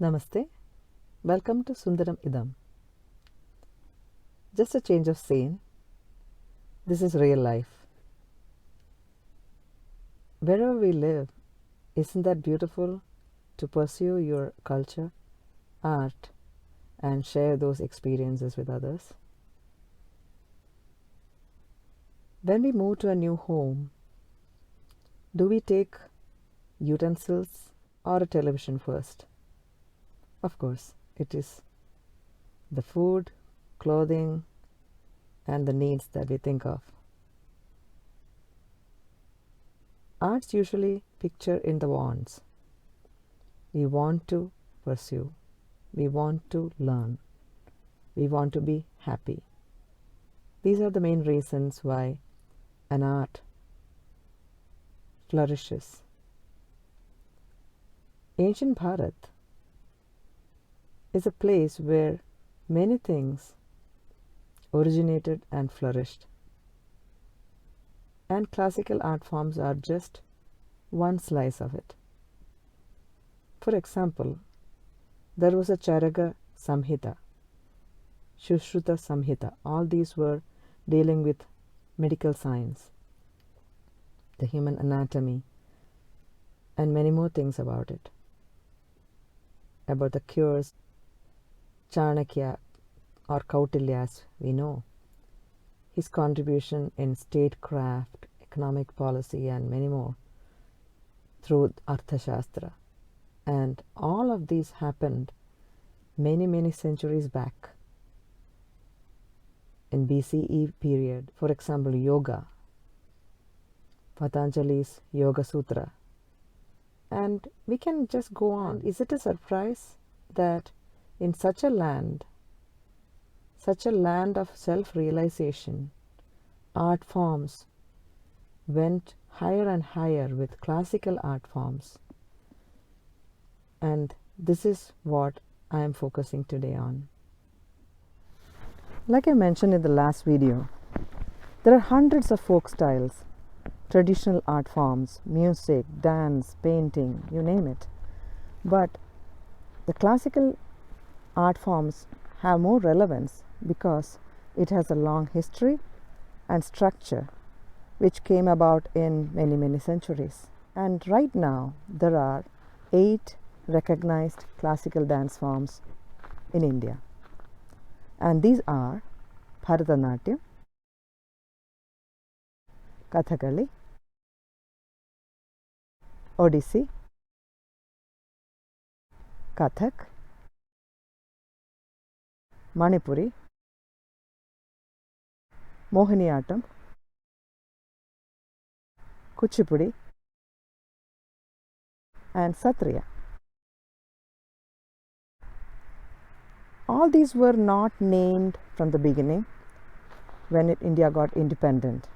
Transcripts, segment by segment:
Namaste. Welcome to Sundaram Idam. Just a change of scene. This is real life. Wherever we live, isn't that beautiful to pursue your culture, art, and share those experiences with others? When we move to a new home, do we take utensils or a television first? Of course, it is the food, clothing, and the needs that we think of. Arts usually picture in the wants. We want to pursue. We want to learn. We want to be happy. These are the main reasons why an art flourishes. Ancient Bharat is a place where many things originated and flourished. And classical art forms are just one slice of it. For example, there was a Charaka Samhita, Shushruta Samhita. All these were dealing with medical science, the human anatomy, and many more things about it. About the cures, Chanakya or Kautilya, as we know, his contribution in statecraft, economic policy, and many more through Arthashastra. And all of these happened many centuries back in BCE period. For example, yoga, Patanjali's Yoga Sutra. And we can just go on. Is it a surprise that in such a land of self-realization, art forms went higher and higher with classical art forms? And this is what I am focusing today on. Like I mentioned in the last video, there are hundreds of folk styles, traditional art forms, music, dance, painting, you name it. But the classical art forms have more relevance because it has a long history and structure which came about in many centuries. And right now there are 8 recognized classical dance forms in India. And these are Bharatanatyam, Kathakali, Odissi, Kathak, Manipuri, Mohiniyattam, Kuchipudi, and Satriya. All these were not named from the beginning when India got independent.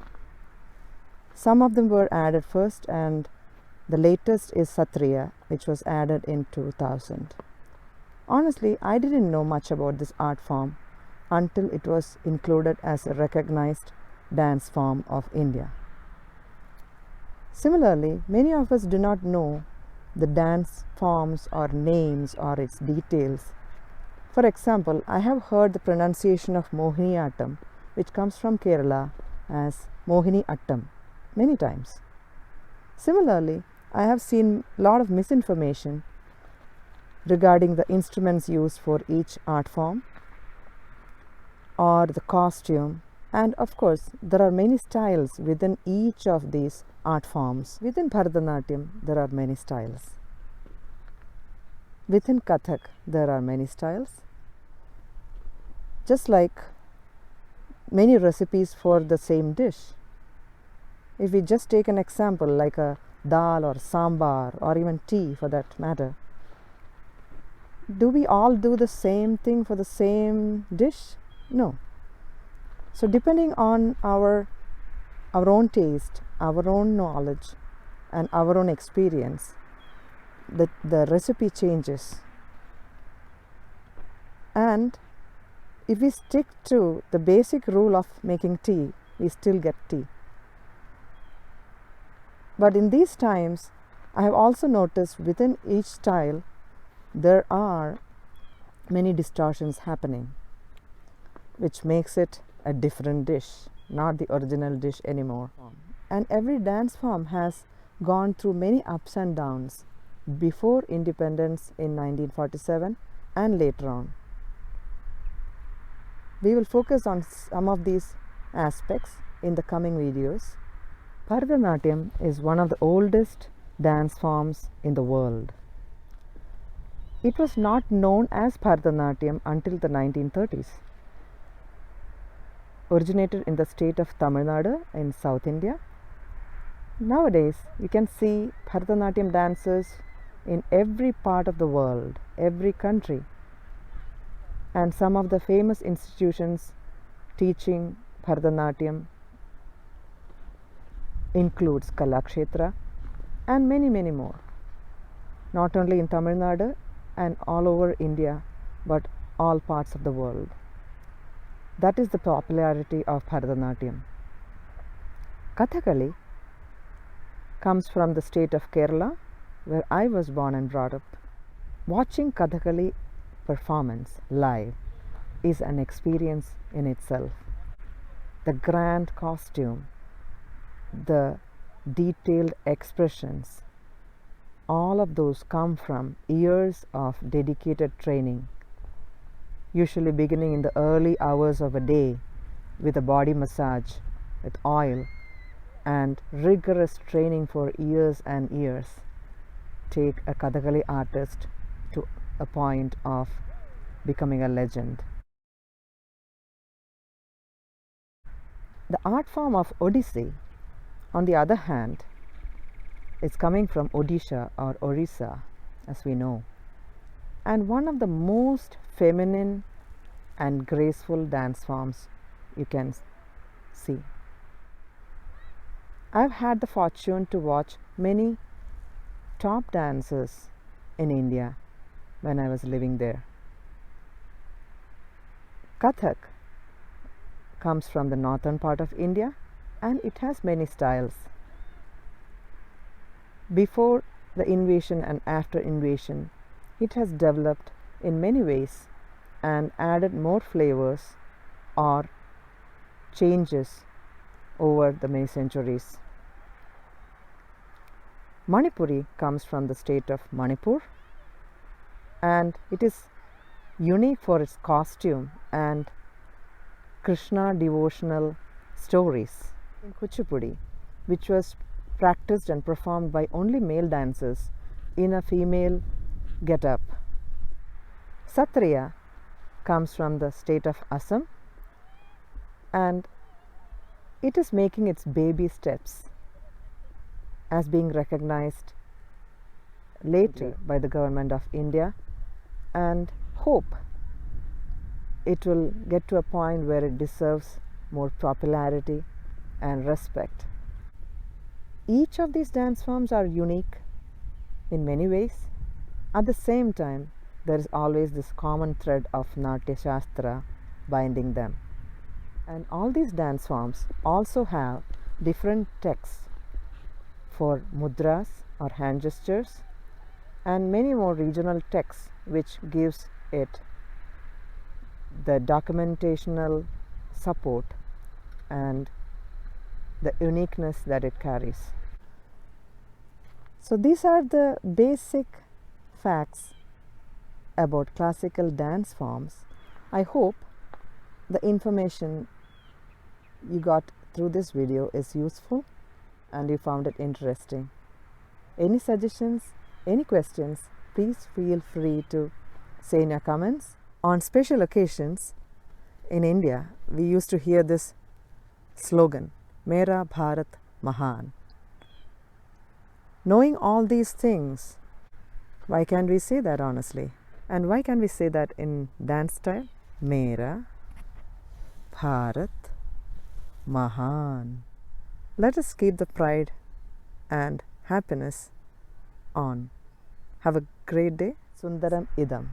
Some of them were added first, and the latest is Satriya, which was added in 2000. Honestly, I didn't know much about this art form until it was included as a recognized dance form of India. Similarly, many of us do not know the dance forms or names or its details. For example, I have heard the pronunciation of Mohiniyattam, which comes from Kerala, as Mohini Attam many times. Similarly, I have seen a lot of misinformation regarding the instruments used for each art form or the costume. And of course, there are many styles within each of these art forms. Within Bharatanatyam, there are many styles. Within Kathak, there are many styles. Just like many recipes for the same dish. If we just take an example like a dal or sambar or even tea for that matter, do we all do the same thing for the same dish? No. So depending on our own taste, our own knowledge, and our own experience, the recipe changes. And if we stick to the basic rule of making tea, we still get tea. But in these times, I have also noticed within each style, there are many distortions happening, which makes it a different dish, not the original dish anymore. And every dance form has gone through many ups and downs before independence in 1947 and later on. We will focus on some of these aspects in the coming videos. Bharatanatyam is one of the oldest dance forms in the world. It was not known as Bharatanatyam until the 1930s. Originated in the state of Tamil Nadu in South India. Nowadays, you can see Bharatanatyam dancers in every part of the world, every country. And some of the famous institutions teaching Bharatanatyam includes Kalakshetra and many more. Not only in Tamil Nadu and all over India, but all parts of the world. That is the popularity of Bharatanatyam. Kathakali comes from the state of Kerala, where I was born and brought up. Watching Kathakali performance live is an experience in itself. The grand costume, the detailed expressions, all of those come from years of dedicated training, usually beginning in the early hours of a day with a body massage with oil and rigorous training for years and years take a Kathakali artist to a point of becoming a legend. The art form of Odissi, on the other hand, is coming from Odisha or Orissa, as we know, and one of the most feminine and graceful dance forms you can see. I've had the fortune to watch many top dancers in India when I was living there. Kathak comes from the northern part of India and it has many styles. Before the invasion and after invasion, it has developed in many ways and added more flavors or changes over the many centuries. Manipuri comes from the state of Manipur and it is unique for its costume and Krishna devotional stories. In Kuchipudi, which was practiced and performed by only male dancers in a female get-up. Satriya comes from the state of Assam and it is making its baby steps as being recognized later by the government of India, and hope it will get to a point where it deserves more popularity and respect. Each of these dance forms are unique in many ways. At the same time, there is always this common thread of Natya Shastra binding them. And all these dance forms also have different texts for mudras or hand gestures and many more regional texts which gives it the documentational support and the uniqueness that it carries. So these are the basic facts about classical dance forms. I hope the information you got through this video is useful and you found it interesting. Any suggestions, any questions, please feel free to say in your comments. On special occasions in India, we used to hear this slogan, Mera, Bharat, Mahan. Knowing all these things, why can't we say that honestly? And why can't we say that in dance style? Mera, Bharat, Mahan. Let us keep the pride and happiness on. Have a great day. Sundaram, Idam.